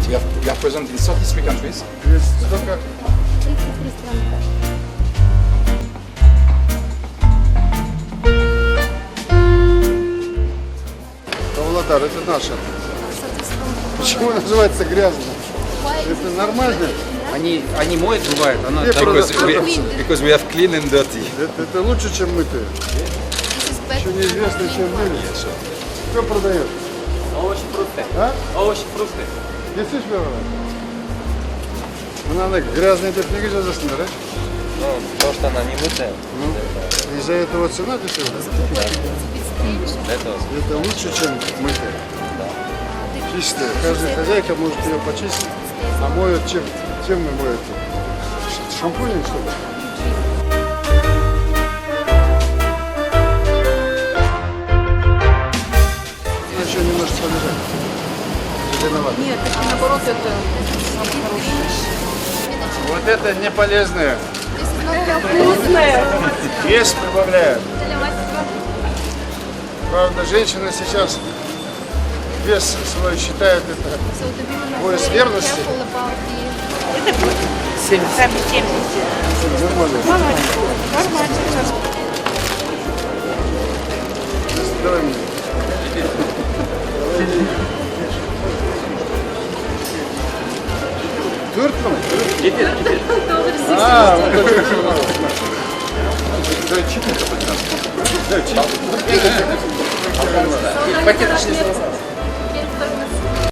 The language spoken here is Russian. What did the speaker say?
We are present in 33 countries. Есть столько. 33 страны. Павлодар, это наша. Почему называется грязно? Это нормально? Они моют, бывает. Она Где because продают? because we have clean and dirty. Это лучше, чем мытые. Еще неизвестно, чем мыли. Кто продает? Овощи, фрукты. А? Овощи, фрукты. Действительно? Она грязная, это не грязно заснула, да? Ну, потому что она не мытая. Из-за этого цена дешевле? Это лучше, чем мытая. Чистая. Каждая хозяйка может ее почистить. А моют чем мы моем? Шампунем, что ли? Ну, еще немножко полежать. Зеленовато. Нет, это наоборот, это Вот это не полезное. вкусное. Вес прибавляет. Правда, женщины сейчас вес свой считают это пояс верности. Нормально. Давай мне. Твердым? А, вот это всё. Дай чипу. Дай чипу. Пакет.